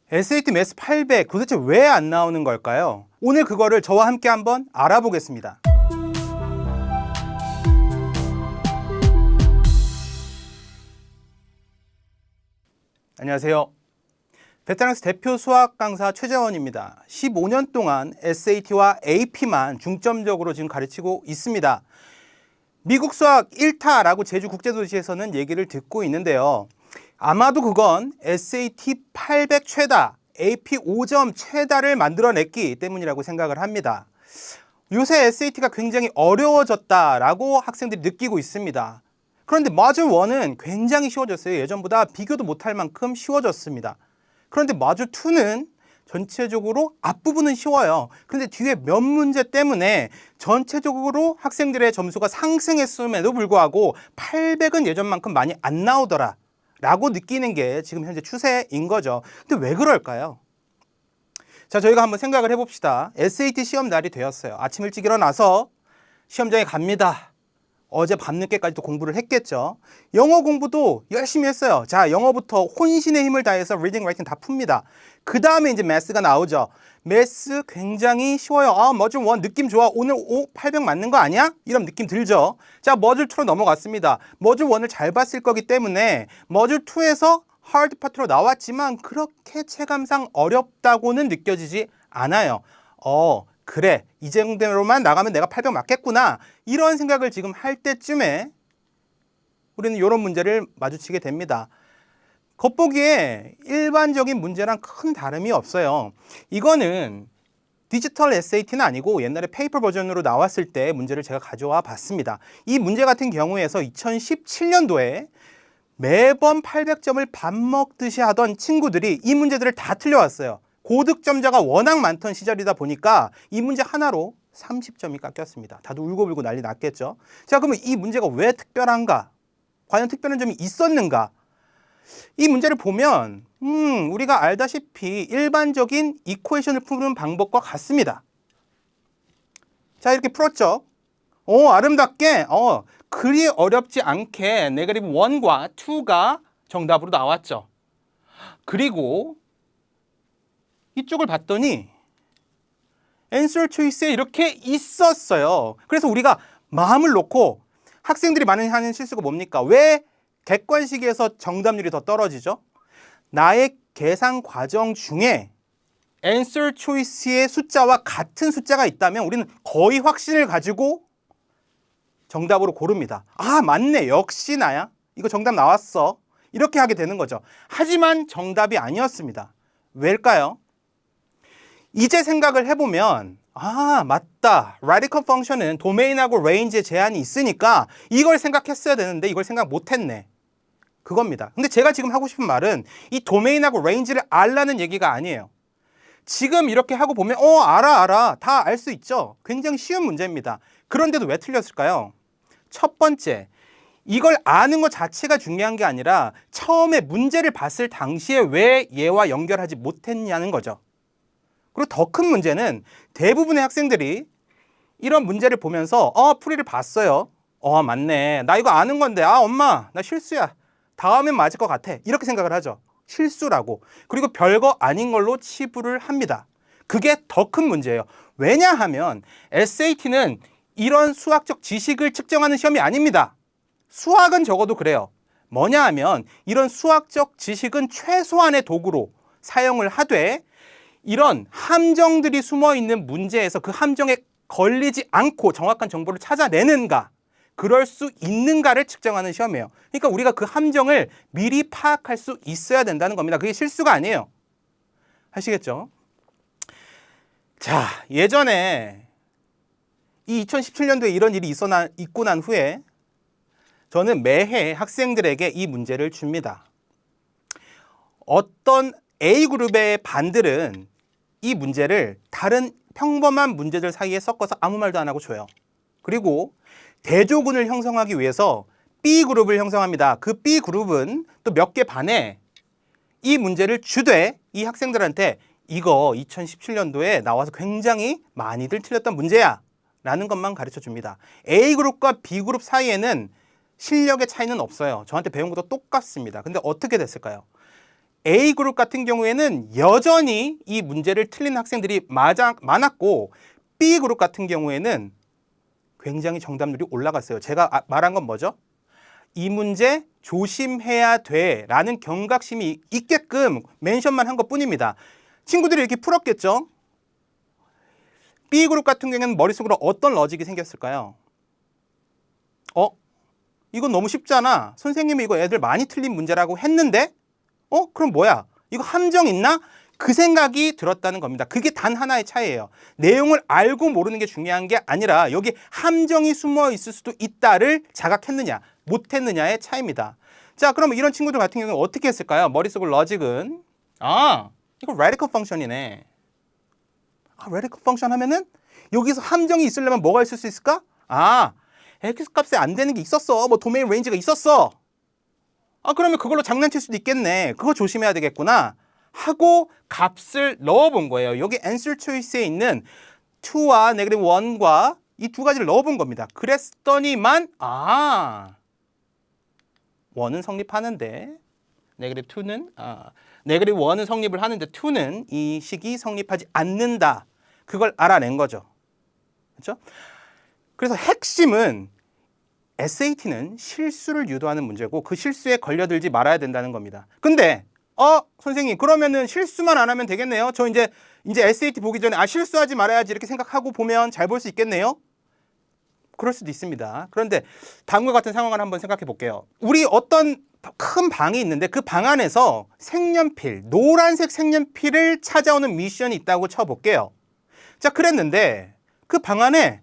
SAT 매스 800 도대체 왜 안 나오는 걸까요? 오늘 그거를 저와 함께 한번 알아보겠습니다. 안녕하세요. 베테랑스 대표 수학 강사 최재원입니다. 15년 동안 SAT와 AP만 중점적으로 지금 가르치고 있습니다. 미국 수학 1타라고 제주 국제도시에서는 얘기를 듣고 있는데요. 아마도 그건 SAT 800 최다, AP 5점 최다를 만들어냈기 때문이라고 생각을 합니다. 요새 SAT가 굉장히 어려워졌다라고 학생들이 느끼고 있습니다. 그런데 모듈 1은 굉장히 쉬워졌어요. 예전보다 비교도 못할 만큼 쉬워졌습니다. 그런데 모듈 2는 전체적으로 앞부분은 쉬워요. 그런데 뒤에 몇 문제 때문에 전체적으로 학생들의 점수가 상승했음에도 불구하고 800은 예전만큼 많이 안 나오더라 라고 느끼는 게 지금 현재 추세인 거죠. 근데 왜 그럴까요? 자, 저희가 한번 생각을 해봅시다. SAT 시험 날이 되었어요. 아침 일찍 일어나서 시험장에 갑니다. 어제 밤늦게까지 또 공부를 했겠죠. 영어 공부도 열심히 했어요. 자, 영어부터 혼신의 힘을 다해서 리딩, 라이팅 다 풉니다. 그 다음에 이제 매스가 나오죠. 매스 굉장히 쉬워요. 모듈 1 느낌 좋아. 오늘 800 맞는 거 아니야? 이런 느낌 들죠. 자, 모듈 2로 넘어갔습니다. 모듈 1을 잘 봤을 거기 때문에 모듈 2에서 하드 파트로 나왔지만 그렇게 체감상 어렵다고는 느껴지지 않아요. 그래, 이 정도로만 나가면 내가 800 맞겠구나, 이런 생각을 지금 할 때쯤에 우리는 이런 문제를 마주치게 됩니다. 겉보기에 일반적인 문제랑 큰 다름이 없어요. 이거는 디지털 SAT는 아니고 옛날에 페이퍼 버전으로 나왔을 때 문제를 제가 가져와 봤습니다. 이 문제 같은 경우에서 2017년도에 매번 800점을 밥 먹듯이 하던 친구들이 이 문제들을 다 틀려왔어요. 고득점자가 워낙 많던 시절이다 보니까 이 문제 하나로 30점이 깎였습니다. 다들 울고불고 난리 났겠죠. 자, 그러면 이 문제가 왜 특별한가? 과연 특별한 점이 있었는가? 이 문제를 보면 우리가 알다시피 일반적인 이퀘이션을 푸는 방법과 같습니다. 자, 이렇게 풀었죠. 아름답게 그리 어렵지 않게 네거티브 1과 2가 정답으로 나왔죠. 그리고 이쪽을 봤더니 answer choice에 이렇게 있었어요. 그래서 우리가 마음을 놓고, 학생들이 많이 하는 실수가 뭡니까? 왜 객관식에서 정답률이 더 떨어지죠? 나의 계산 과정 중에 answer choice의 숫자와 같은 숫자가 있다면 우리는 거의 확신을 가지고 정답으로 고릅니다. 맞네, 역시 나야, 이거 정답 나왔어, 이렇게 하게 되는 거죠. 하지만 정답이 아니었습니다. 왜일까요? 이제 생각을 해보면 맞다, 라디컬 펑션은 도메인하고 레인지에 제한이 있으니까 이걸 생각했어야 되는데 이걸 생각 못했네, 그겁니다. 근데 제가 지금 하고 싶은 말은 이 도메인하고 레인지를 알라는 얘기가 아니에요. 지금 이렇게 하고 보면 알아, 다 알 수 있죠. 굉장히 쉬운 문제입니다. 그런데도 왜 틀렸을까요? 첫 번째, 이걸 아는 것 자체가 중요한 게 아니라 처음에 문제를 봤을 당시에 왜 얘와 연결하지 못했냐는 거죠. 그리고 더 큰 문제는 대부분의 학생들이 이런 문제를 보면서 풀이를 봤어요. 맞네, 나 이거 아는 건데 엄마 나 실수야, 다음엔 맞을 것 같아, 이렇게 생각을 하죠. 실수라고. 그리고 별거 아닌 걸로 치부를 합니다. 그게 더 큰 문제예요. 왜냐하면 SAT는 이런 수학적 지식을 측정하는 시험이 아닙니다. 수학은 적어도 그래요. 뭐냐 하면 이런 수학적 지식은 최소한의 도구로 사용을 하되 이런 함정들이 숨어있는 문제에서 그 함정에 걸리지 않고 정확한 정보를 찾아내는가, 그럴 수 있는가를 측정하는 시험이에요. 그러니까 우리가 그 함정을 미리 파악할 수 있어야 된다는 겁니다. 그게 실수가 아니에요. 아시겠죠? 자, 예전에 이 2017년도에 이런 일이 있고 난 후에 저는 매해 학생들에게 이 문제를 줍니다. 어떤 A그룹의 반들은 이 문제를 다른 평범한 문제들 사이에 섞어서 아무 말도 안 하고 줘요. 그리고 대조군을 형성하기 위해서 B그룹을 형성합니다. 그 B그룹은 또 몇 개 반에 이 문제를 주되 이 학생들한테 이거 2017년도에 나와서 굉장히 많이들 틀렸던 문제야 라는 것만 가르쳐 줍니다. A그룹과 B그룹 사이에는 실력의 차이는 없어요. 저한테 배운 것도 똑같습니다. 근데 어떻게 됐을까요? A그룹 같은 경우에는 여전히 이 문제를 틀린 학생들이 많았고 B그룹 같은 경우에는 굉장히 정답률이 올라갔어요. 제가 말한 건 뭐죠? 이 문제 조심해야 돼 라는 경각심이 있게끔 멘션만 한 것뿐입니다. 친구들이 이렇게 풀었겠죠? B그룹 같은 경우에는 머릿속으로 어떤 러직이 생겼을까요? 이건 너무 쉽잖아. 선생님이 이거 애들 많이 틀린 문제라고 했는데 그럼 뭐야? 이거 함정 있나? 그 생각이 들었다는 겁니다. 그게 단 하나의 차이예요. 내용을 알고 모르는 게 중요한 게 아니라 여기 함정이 숨어 있을 수도 있다를 자각했느냐 못했느냐의 차이입니다. 자, 그럼 이런 친구들 같은 경우는 어떻게 했을까요? 머릿속 러직은 이거 radical function이네. radical function 하면은 여기서 함정이 있으려면 뭐가 있을 수 있을까? X값에 안 되는 게 있었어. 뭐 도메인 레인지가 있었어. 그러면 그걸로 장난칠 수도 있겠네. 그거 조심해야 되겠구나. 하고 값을 넣어본 거예요. 여기 answer choice에 있는 2와 negative 1과 이 두 가지를 넣어본 겁니다. 그랬더니만 1은 성립하는데 negative 2는 negative 1은 성립을 하는데 2는 이 식이 성립하지 않는다. 그걸 알아낸 거죠. 그렇죠? 그래서 핵심은 SAT는 실수를 유도하는 문제고 그 실수에 걸려들지 말아야 된다는 겁니다. 근데 선생님 그러면은 실수만 안 하면 되겠네요. 저 이제 SAT 보기 전에 실수하지 말아야지 이렇게 생각하고 보면 잘 볼 수 있겠네요. 그럴 수도 있습니다. 그런데 다음과 같은 상황을 한번 생각해 볼게요. 우리 어떤 큰 방이 있는데 그 방 안에서 색연필, 노란색 색연필을 찾아오는 미션이 있다고 쳐볼게요. 자, 그랬는데 그 방 안에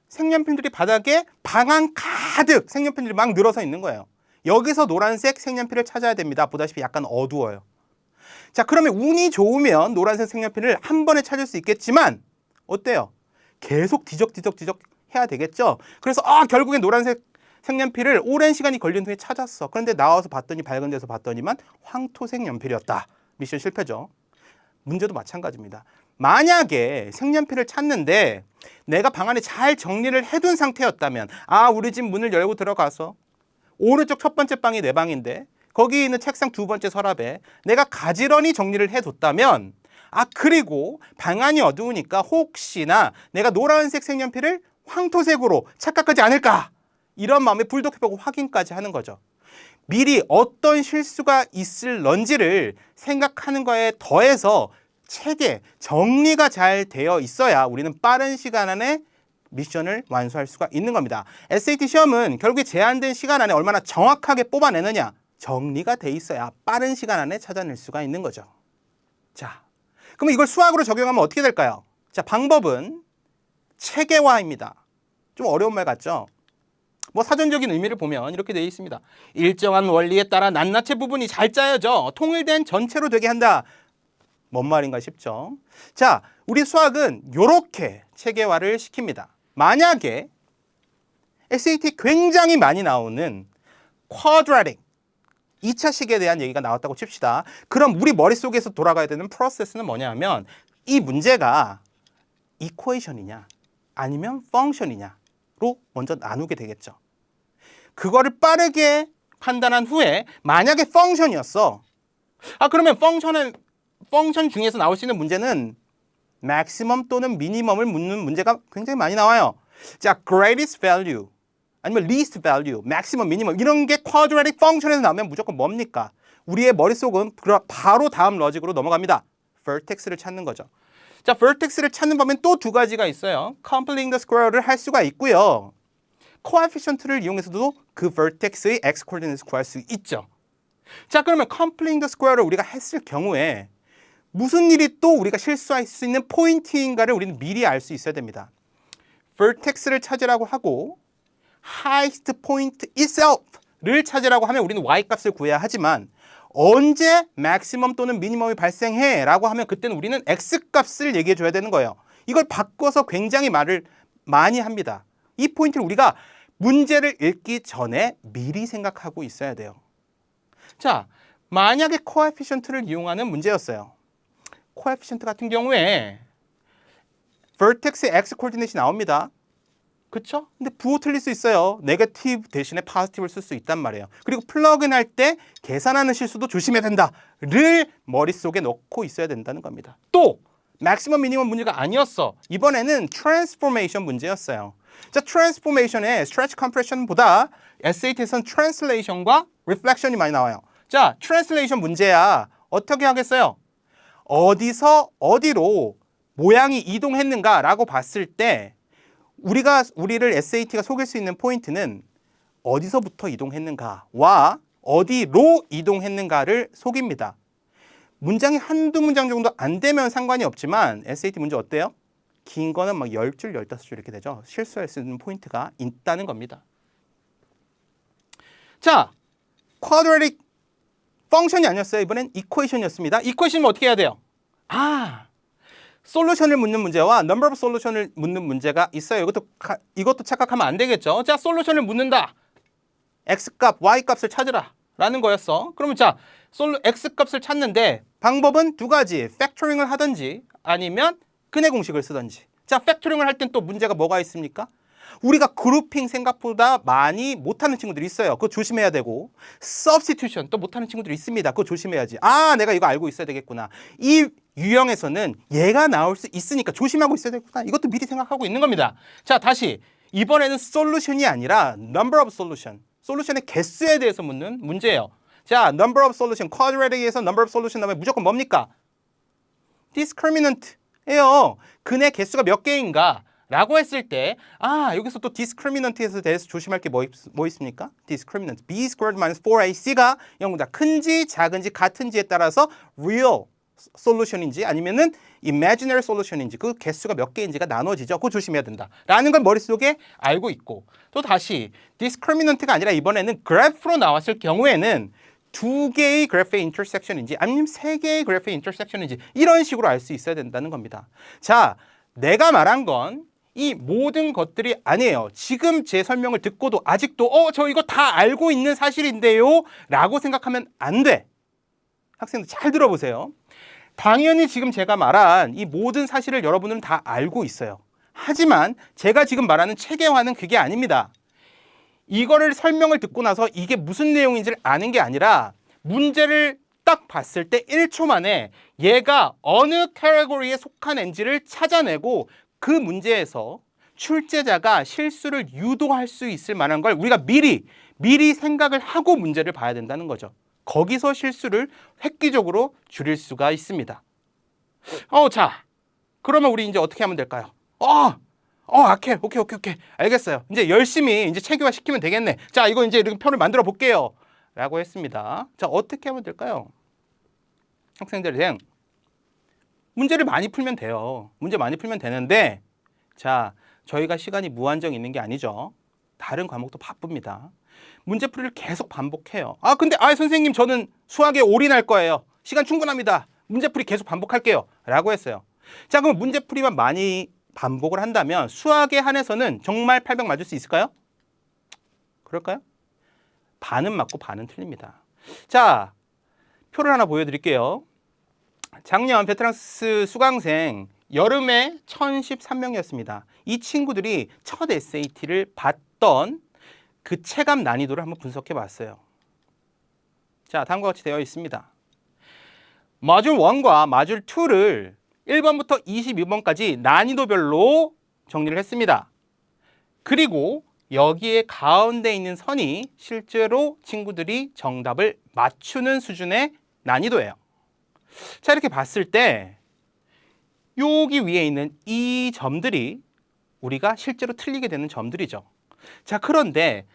색연필들이 바닥에 방 안 가득 색연필들이 막 늘어서 있는 거예요. 여기서 노란색 색연필을 찾아야 됩니다. 보다시피 약간 어두워요. 자, 그러면 운이 좋으면 노란색 색연필을 한 번에 찾을 수 있겠지만 어때요? 계속 뒤적뒤적 해야 되겠죠? 그래서 결국엔 노란색 색연필을 오랜 시간이 걸린 후에 찾았어. 그런데 나와서 봤더니 밝은 데서 봤더니만 황토색 연필이었다. 미션 실패죠. 문제도 마찬가지입니다. 만약에 색연필을 찾는데 내가 방 안에 잘 정리를 해둔 상태였다면 우리 집 문을 열고 들어가서 오른쪽 첫 번째 방이 내 방인데 거기 있는 책상 두 번째 서랍에 내가 가지런히 정리를 해뒀다면 그리고 방 안이 어두우니까 혹시나 내가 노란색 색연필을 황토색으로 착각하지 않을까 이런 마음에 불독해보고 확인까지 하는 거죠. 미리 어떤 실수가 있을런지를 생각하는 거에 더해서 책에 정리가 잘 되어 있어야 우리는 빠른 시간 안에 미션을 완수할 수가 있는 겁니다. SAT 시험은 결국에 제한된 시간 안에 얼마나 정확하게 뽑아내느냐 정리가 돼 있어야 빠른 시간 안에 찾아낼 수가 있는 거죠. 자, 그럼 이걸 수학으로 적용하면 어떻게 될까요? 자, 방법은 체계화입니다. 좀 어려운 말 같죠? 사전적인 의미를 보면 이렇게 되어 있습니다. 일정한 원리에 따라 낱낱이 부분이 잘 짜여져 통일된 전체로 되게 한다. 뭔 말인가 싶죠? 자, 우리 수학은 이렇게 체계화를 시킵니다. 만약에 SAT 굉장히 많이 나오는 quadratic 2차식에 대한 얘기가 나왔다고 칩시다. 그럼 우리 머릿속에서 돌아가야 되는 프로세스는 뭐냐면 이 문제가 이퀘이션이냐 아니면 펑션이냐로 먼저 나누게 되겠죠. 그거를 빠르게 판단한 후에 만약에 펑션이었어. 그러면 펑션 중에서 나올 수 있는 문제는 maximum 또는 minimum을 묻는 문제가 굉장히 많이 나와요. 자, greatest value 아니면 least value, maximum, minimum 이런 게 quadratic function에서 나오면 무조건 뭡니까? 우리의 머릿속은 바로 다음 러직으로 넘어갑니다. vertex를 찾는 거죠. 자, vertex를 찾는 법엔 또 두 가지가 있어요. completing the square를 할 수가 있고요. coefficient를 이용해서도 그 vertex의 x coordinate를 구할 수 있죠. 자, 그러면 completing the square를 우리가 했을 경우에 무슨 일이 또 우리가 실수할 수 있는 포인트인가를 우리는 미리 알 수 있어야 됩니다. vertex를 찾으라고 하고 highest point itself를 찾으라고 하면 우리는 y값을 구해야 하지만 언제 maximum 또는 minimum이 발생해 라고 하면 그때는 우리는 x값을 얘기해 줘야 되는 거예요. 이걸 바꿔서 굉장히 말을 많이 합니다. 이 포인트를 우리가 문제를 읽기 전에 미리 생각하고 있어야 돼요. 자, 만약에 coefficient를 이용하는 문제였어요. coefficient 같은 경우에 vertex의 x 코디네이트이 나옵니다. 그쵸? 근데 부호 틀릴 수 있어요. 네거티브 대신에 포지티브를 쓸 수 있단 말이에요. 그리고 플러그인 할 때 계산하는 실수도 조심해야 된다를 머릿속에 넣고 있어야 된다는 겁니다. 또 맥시멈 미니멈 문제가 아니었어. 이번에는 트랜스포메이션 문제였어요. 자, 트랜스포메이션의 스트레치 컴프레션보다 SAT에서는 트랜슬레이션과 리플렉션이 많이 나와요. 자, 트랜슬레이션 문제야. 어떻게 하겠어요? 어디서 어디로 모양이 이동했는가라고 봤을 때 우리를 SAT가 속일 수 있는 포인트는 어디서부터 이동했는가와 어디로 이동했는가를 속입니다. 문장이 한두 문장 정도 안 되면 상관이 없지만 SAT 문제 어때요? 긴 거는 막 10줄, 15줄 이렇게 되죠. 실수할 수 있는 포인트가 있다는 겁니다. 자, 쿼드래틱 펑션이 아니었어요. 이번엔 이퀘이션이었습니다. 이퀘이션은 어떻게 해야 돼요? 솔루션을 묻는 문제와 넘버 오브 솔루션을 묻는 문제가 있어요. 이것도 착각하면 안 되겠죠. 자, 솔루션을 묻는다. x값, y값을 찾으라 라는 거였어. 그러면 자, x값을 찾는데 방법은 두 가지. 팩토링을 하든지 아니면 근해 공식을 쓰든지. 자, 팩토링을 할 땐 또 문제가 뭐가 있습니까? 우리가 그룹핑 생각보다 많이 못하는 친구들이 있어요. 그거 조심해야 되고, substitution 또 못하는 친구들이 있습니다. 그거 조심해야지. 내가 이거 알고 있어야 되겠구나. 이 유형에서는 얘가 나올 수 있으니까 조심하고 있어야 되겠구나. 이것도 미리 생각하고 있는 겁니다. 자, 다시 이번에는 솔루션이 아니라 number of solution, 솔루션의 개수에 대해서 묻는 문제예요. 자, number of solution, quadratic에서 number of solution 나오면 무조건 뭡니까? discriminant예요. 근의 개수가 몇 개인가? 라고 했을 때 여기서 또 discriminant에 대해서 조심할 게 뭐 있습니까? discriminant, b squared minus 4ac가 0보다 큰지 작은지 같은지에 따라서 real 솔루션인지 아니면은 imaginary 솔루션인지 그 개수가 몇 개인지가 나눠지죠. 그거 조심해야 된다. 라는 걸 머릿속에 알고 있고 또 다시 discriminant가 아니라 이번에는 그래프로 나왔을 경우에는 두 개의 그래프의 인터섹션인지 아니면 세 개의 그래프의 인터섹션인지 이런 식으로 알 수 있어야 된다는 겁니다. 자, 내가 말한 건 이 모든 것들이 아니에요. 지금 제 설명을 듣고도 아직도 저 이거 다 알고 있는 사실인데요 라고 생각하면 안 돼. 학생들 잘 들어보세요. 당연히 지금 제가 말한 이 모든 사실을 여러분은 다 알고 있어요. 하지만 제가 지금 말하는 체계화는 그게 아닙니다. 이거를 설명을 듣고 나서 이게 무슨 내용인지를 아는 게 아니라 문제를 딱 봤을 때 1초 만에 얘가 어느 카테고리에 속한인지를 찾아내고 그 문제에서 출제자가 실수를 유도할 수 있을 만한 걸 우리가 미리 생각을 하고 문제를 봐야 된다는 거죠. 거기서 실수를 획기적으로 줄일 수가 있습니다. 자, 그러면 우리 이제 어떻게 하면 될까요? 오케이. 알겠어요. 이제 열심히 이제 체계화 시키면 되겠네. 자, 이거 이제 이렇게 표를 만들어 볼게요. 라고 했습니다. 자, 어떻게 하면 될까요? 학생들은 문제를 많이 풀면 돼요. 문제 많이 풀면 되는데, 자, 저희가 시간이 무한정 있는 게 아니죠. 다른 과목도 바쁩니다. 문제풀이를 계속 반복해요. 근데 선생님 저는 수학에 올인할 거예요. 시간 충분합니다. 문제풀이 계속 반복할게요. 라고 했어요. 자, 그럼 문제풀이만 많이 반복을 한다면 수학에 한해서는 정말 800 맞을 수 있을까요? 그럴까요? 반은 맞고 반은 틀립니다. 자, 표를 하나 보여드릴게요. 작년 베테랑스 수강생 여름에 1013명이었습니다. 이 친구들이 첫 SAT를 봤던 그 체감 난이도를 한번 분석해 봤어요. 자, 다음과 같이 되어 있습니다. 마줄 1과 마줄 2를 1번부터 22번까지 난이도별로 정리를 했습니다. 그리고 여기에 가운데 있는 선이 실제로 친구들이 정답을 맞추는 수준의 난이도예요. 자, 이렇게 봤을 때 여기 위에 있는 이 점들이 우리가 실제로 틀리게 되는 점들이죠. 자, 그런데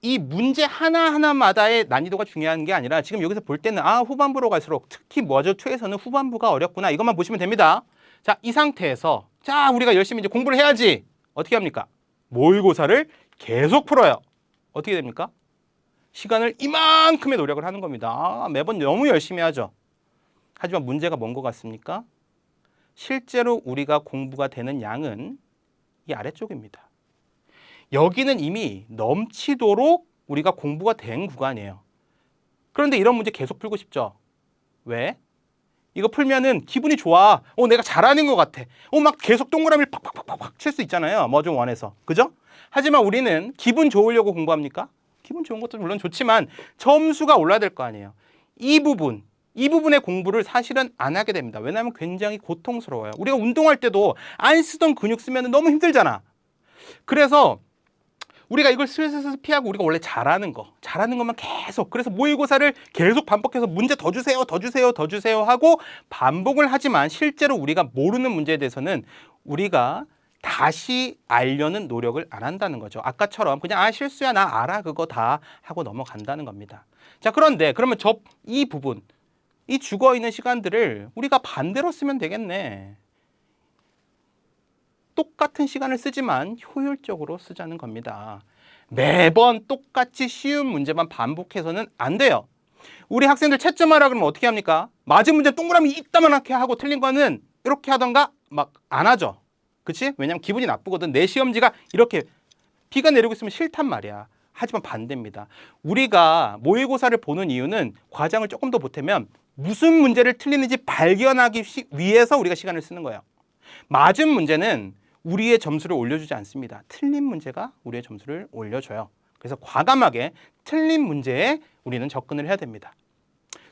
이 문제 하나하나마다의 난이도가 중요한 게 아니라 지금 여기서 볼 때는 후반부로 갈수록 특히 모듈 2에서는 후반부가 어렵구나 이것만 보시면 됩니다. 자, 이 상태에서 자, 우리가 열심히 이제 공부를 해야지. 어떻게 합니까? 모의고사를 계속 풀어요. 어떻게 됩니까? 시간을 이만큼의 노력을 하는 겁니다. 매번 너무 열심히 하죠. 하지만 문제가 뭔 것 같습니까? 실제로 우리가 공부가 되는 양은 이 아래쪽입니다. 여기는 이미 넘치도록 우리가 공부가 된 구간이에요. 그런데 이런 문제 계속 풀고 싶죠? 왜? 이거 풀면은 기분이 좋아. 내가 잘하는 것 같아. 막 계속 동그라미를 팍팍팍팍 칠 수 있잖아요. 뭐좀 원해서. 그죠? 하지만 우리는 기분 좋으려고 공부합니까? 기분 좋은 것도 물론 좋지만 점수가 올라야 될 거 아니에요. 이 부분의 공부를 사실은 안 하게 됩니다. 왜냐하면 굉장히 고통스러워요. 우리가 운동할 때도 안 쓰던 근육 쓰면 너무 힘들잖아. 그래서 우리가 이걸 슬슬 피하고 우리가 원래 잘하는 것만 계속, 그래서 모의고사를 계속 반복해서 문제 더 주세요, 더 주세요, 더 주세요 하고 반복을 하지만 실제로 우리가 모르는 문제에 대해서는 우리가 다시 알려는 노력을 안 한다는 거죠. 아까처럼 그냥 실수야, 나 알아, 그거 다 하고 넘어간다는 겁니다. 자, 그런데 그러면 이 부분, 이 죽어있는 시간들을 우리가 반대로 쓰면 되겠네. 똑같은 시간을 쓰지만 효율적으로 쓰자는 겁니다. 매번 똑같이 쉬운 문제만 반복해서는 안 돼요. 우리 학생들 채점하라 그러면 어떻게 합니까? 맞은 문제 동그라미 이따만하게 하고 틀린 거는 이렇게 하던가 막 안 하죠. 그치? 왜냐면 기분이 나쁘거든. 내 시험지가 이렇게 비가 내리고 있으면 싫단 말이야. 하지만 반대입니다. 우리가 모의고사를 보는 이유는 과정을 조금 더 보태면 무슨 문제를 틀리는지 발견하기 위해서 우리가 시간을 쓰는 거예요. 맞은 문제는 우리의 점수를 올려주지 않습니다. 틀린 문제가 우리의 점수를 올려줘요. 그래서 과감하게 틀린 문제에 우리는 접근을 해야 됩니다.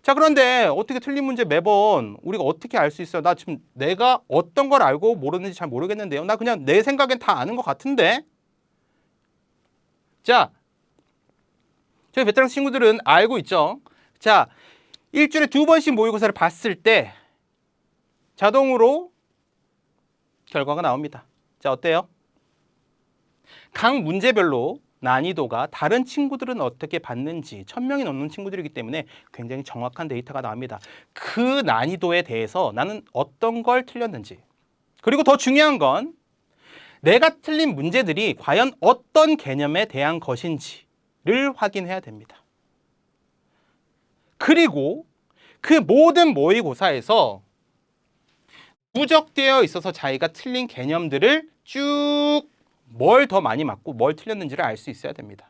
자, 그런데 어떻게 틀린 문제 매번 우리가 어떻게 알 수 있어요? 나 지금 내가 어떤 걸 알고 모르는지 잘 모르겠는데요. 나 그냥 내 생각엔 다 아는 것 같은데. 자, 저희 베테랑 친구들은 알고 있죠. 자, 일주일에 2번씩 모의고사를 봤을 때 자동으로 결과가 나옵니다. 자, 어때요? 각 문제별로 난이도가 다른 친구들은 어떻게 봤는지 1000명이 넘는 친구들이기 때문에 굉장히 정확한 데이터가 나옵니다. 그 난이도에 대해서 나는 어떤 걸 틀렸는지, 그리고 더 중요한 건 내가 틀린 문제들이 과연 어떤 개념에 대한 것인지를 확인해야 됩니다. 그리고 그 모든 모의고사에서 누적되어 있어서 자기가 틀린 개념들을 쭉 뭘 더 많이 맞고 뭘 틀렸는지를 알 수 있어야 됩니다.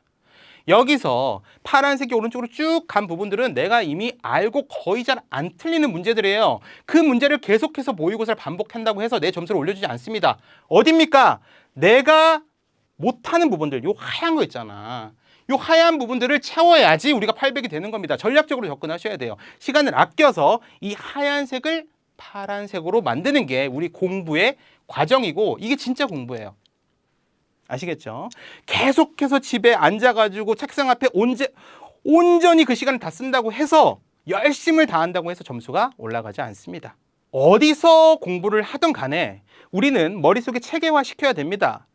여기서 파란색이 오른쪽으로 쭉 간 부분들은 내가 이미 알고 거의 잘 안 틀리는 문제들이에요. 그 문제를 계속해서 모의고사를 반복한다고 해서 내 점수를 올려주지 않습니다. 어딥니까? 내가 못하는 부분들, 요 하얀 거 있잖아. 요 하얀 부분들을 채워야지 우리가 800이 되는 겁니다. 전략적으로 접근하셔야 돼요. 시간을 아껴서 이 하얀색을 파란색으로 만드는 게 우리 공부의 과정이고, 이게 진짜 공부예요. 아시겠죠? 계속해서 집에 앉아가지고 책상 앞에 온전히 그 시간을 다 쓴다고 해서, 열심을 다한다고 해서 점수가 올라가지 않습니다. 어디서 공부를 하든 간에 우리는 머릿속에 체계화 시켜야 됩니다.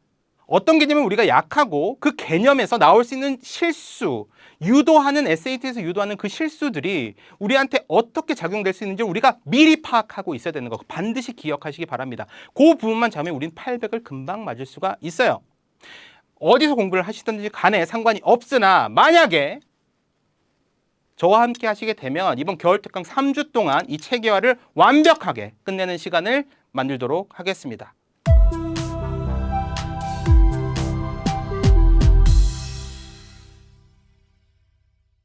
어떤 개념은 우리가 약하고 그 개념에서 나올 수 있는 실수, 유도하는 SAT에서 유도하는 그 실수들이 우리한테 어떻게 작용될 수 있는지 우리가 미리 파악하고 있어야 되는 거 반드시 기억하시기 바랍니다. 그 부분만 잡으면 우리는 800을 금방 맞을 수가 있어요. 어디서 공부를 하시든지 간에 상관이 없으나, 만약에 저와 함께 하시게 되면 이번 겨울특강 3주 동안 이 체계화를 완벽하게 끝내는 시간을 만들도록 하겠습니다.